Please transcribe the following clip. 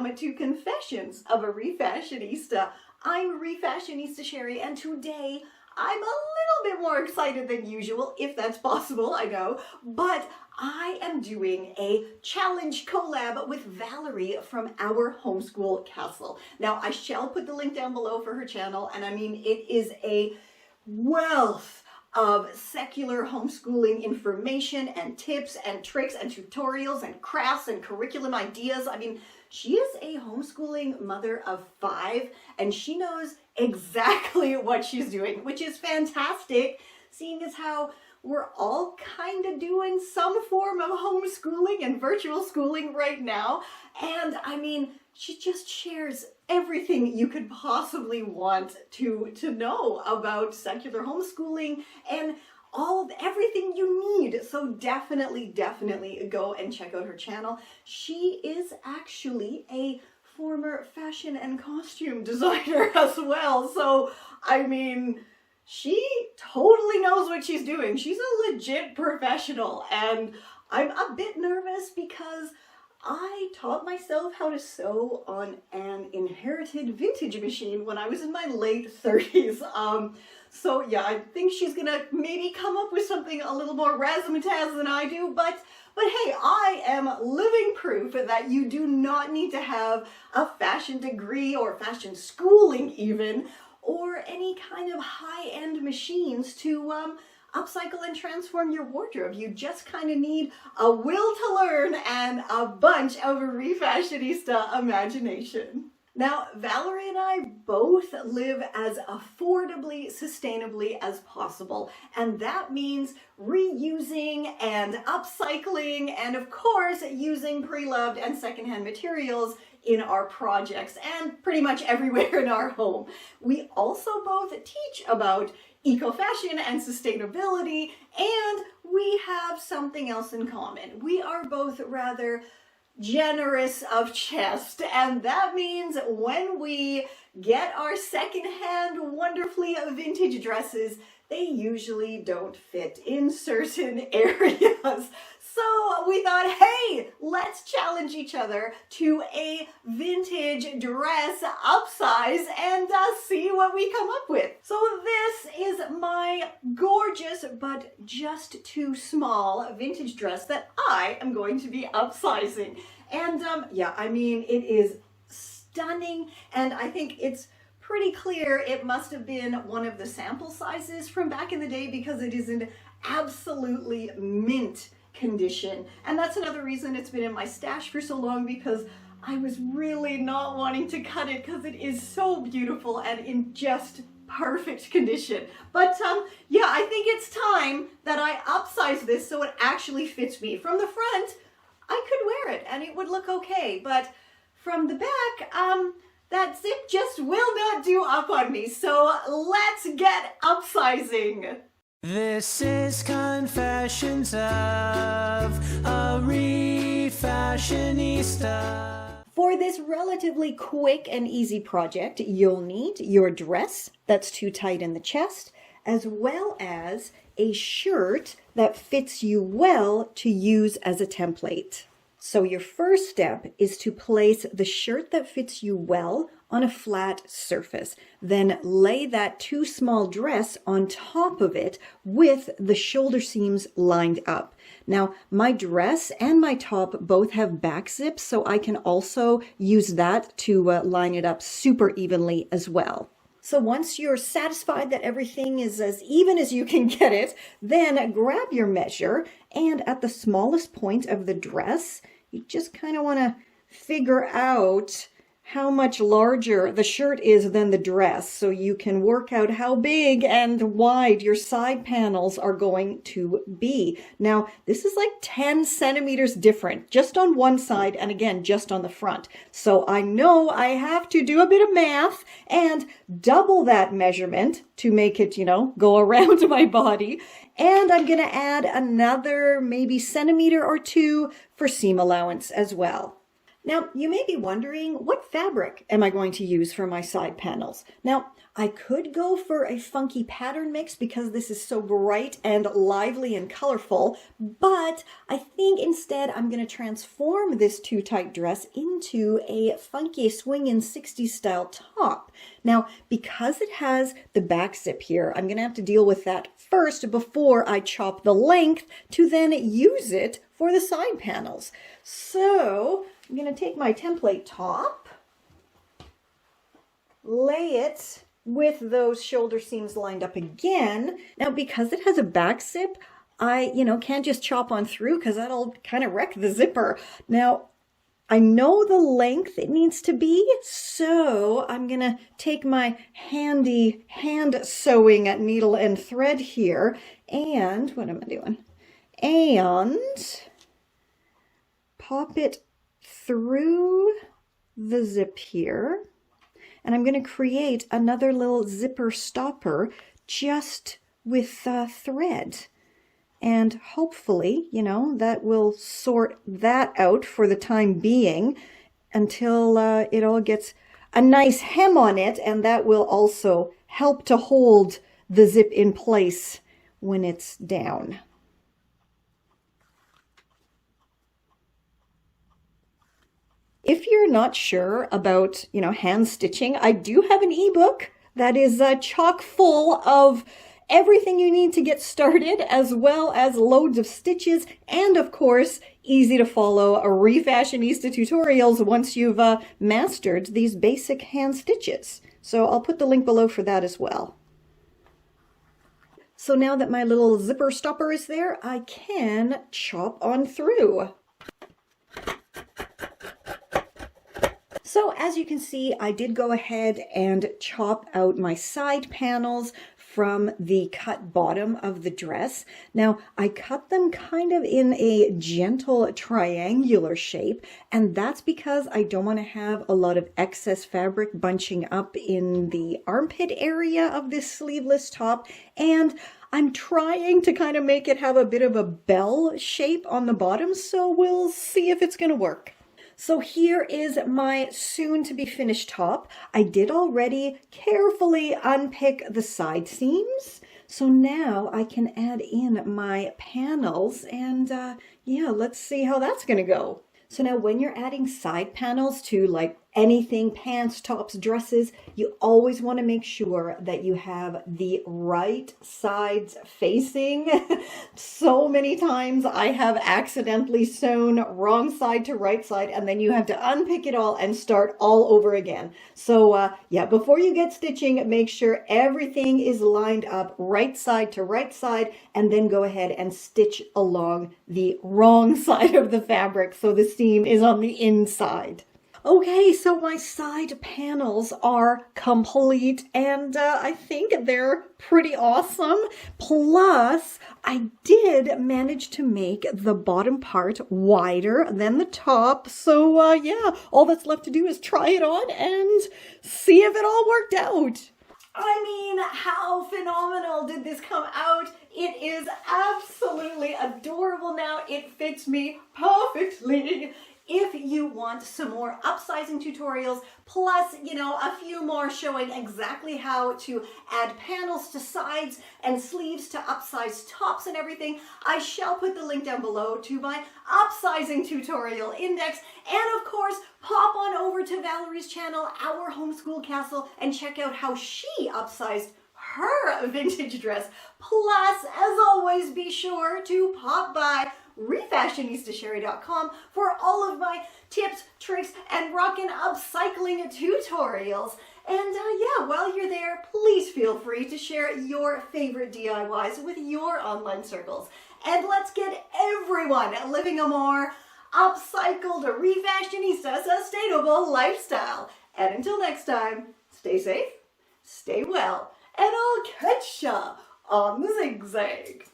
welcome to Confessions of a Refashionista. I'm Refashionista Sherry, and today I'm a little bit more excited than usual, if that's possible, I know, but I am doing a challenge collab with Valerie from our Homeschool Castle. Now, I shall put the link down below for her channel, and I mean, it is a wealth of secular homeschooling information and tips and tricks and tutorials and crafts and curriculum ideas. I mean, she is a homeschooling mother of 5 and she knows exactly what she's doing, which is fantastic, seeing as how we're all kind of doing some form of homeschooling and virtual schooling right now. And I mean, she just shares everything you could possibly want to know about secular homeschooling and everything you need. So definitely go and check out her channel. She is actually a former fashion and costume designer as well. So, I mean, she totally knows what she's doing. She's a legit professional, and I'm a bit nervous because I taught myself how to sew on an inherited vintage machine when I was in my late 30s. So yeah, I think she's gonna maybe come up with something a little more razzmatazz than I do, but hey, I am living proof that you do not need to have a fashion degree or fashion schooling even, or any kind of high-end machines to upcycle and transform your wardrobe. You just kind of need a will to learn and a bunch of refashionista imagination. Now, Valerie and I both live as affordably, sustainably as possible, and that means reusing and upcycling and, of course, using pre-loved and secondhand materials in our projects and pretty much everywhere in our home. We also both teach about ecofashion and sustainability, and we have something else in common. We are both rather generous of chest, and that means when we get our secondhand, wonderfully vintage dresses, they usually don't fit in certain areas. So we thought, hey, let's challenge each other to a vintage dress upsize and see what we come up with. So this is my gorgeous but just too small vintage dress that I am going to be upsizing. And yeah, I mean, it is stunning, and I think it's pretty clear it must have been one of the sample sizes from back in the day because it is in absolutely mint condition. And that's another reason it's been in my stash for so long, because I was really not wanting to cut it because it is so beautiful and in just perfect condition. But yeah, I think it's time that I upsize this so it actually fits me. From the front, I could wear it and it would look okay, but from the back, that zip just will not do up on me. So let's get upsizing. This is Confessions of a Refashionista. For this relatively quick and easy project, you'll need your dress that's too tight in the chest, as well as a shirt that fits you well to use as a template. So your first step is to place the shirt that fits you well on a flat surface. Then lay that too small dress on top of it with the shoulder seams lined up. Now, my dress and my top both have back zips, so I can also use that to line it up super evenly as well. So once you're satisfied that everything is as even as you can get it, then grab your measure, and at the smallest point of the dress, you just kind of want to figure out how much larger the shirt is than the dress, so you can work out how big and wide your side panels are going to be. Now, this is like 10 centimeters different, just on one side, and again, just on the front. So I know I have to do a bit of math and double that measurement to make it, you know, go around my body. And I'm gonna add another maybe centimeter or 2 for seam allowance as well. Now, you may be wondering, what fabric am I going to use for my side panels? Now, I could go for a funky pattern mix because this is so bright and lively and colorful, but I think instead I'm going to transform this too-tight dress into a funky swinging 60s style top. Now, because it has the back zip here, I'm going to have to deal with that first before I chop the length to then use it for the side panels. So I'm going to take my template top, lay it with those shoulder seams lined up again. Now, because it has a back zip, I, can't just chop on through because that'll kind of wreck the zipper. Now, I know the length it needs to be, so I'm going to take my handy hand sewing needle and thread here, and what am I doing? And pop it through the zip here. And I'm going to create another little zipper stopper just with thread. And hopefully, that will sort that out for the time being until it all gets a nice hem on it. And that will also help to hold the zip in place when it's down. If you're not sure about, hand stitching, I do have an ebook that is chock full of everything you need to get started, as well as loads of stitches, and of course, easy to follow Refashionista tutorials once you've mastered these basic hand stitches. So I'll put the link below for that as well. So now that my little zipper stopper is there, I can chop on through. So as you can see, I did go ahead and chop out my side panels from the cut bottom of the dress. Now, I cut them kind of in a gentle triangular shape, and that's because I don't want to have a lot of excess fabric bunching up in the armpit area of this sleeveless top, and I'm trying to kind of make it have a bit of a bell shape on the bottom, so we'll see if it's going to work. So here is my soon-to-be finished top. I did already carefully unpick the side seams. So now I can add in my panels and yeah, let's see how that's going to go. So now when you're adding side panels to like anything, pants, tops, dresses, you always want to make sure that you have the right sides facing. So many times I have accidentally sewn wrong side to right side, and then you have to unpick it all and start all over again. So yeah, before you get stitching, make sure everything is lined up right side to right side, and then go ahead and stitch along the wrong side of the fabric so the seam is on the inside. Okay, so my side panels are complete, and I think they're pretty awesome. Plus, I did manage to make the bottom part wider than the top. So yeah, all that's left to do is try it on and see if it all worked out. I mean, how phenomenal did this come out? It is absolutely adorable now. It fits me perfectly. If you want some more upsizing tutorials, plus, a few more showing exactly how to add panels to sides and sleeves to upsize tops and everything, I shall put the link down below to my upsizing tutorial index. And of course, pop on over to Valerie's channel, Our Homeschool Castle, and check out how she upsized her vintage dress. Plus, as always, be sure to pop by refashionistasherry.com for all of my tips, tricks, and rockin' upcycling tutorials. And yeah, while you're there, please feel free to share your favorite DIYs with your online circles. And let's get everyone living a more upcycled, refashionista, sustainable lifestyle. And until next time, stay safe, stay well, and I'll catch ya on the zigzag.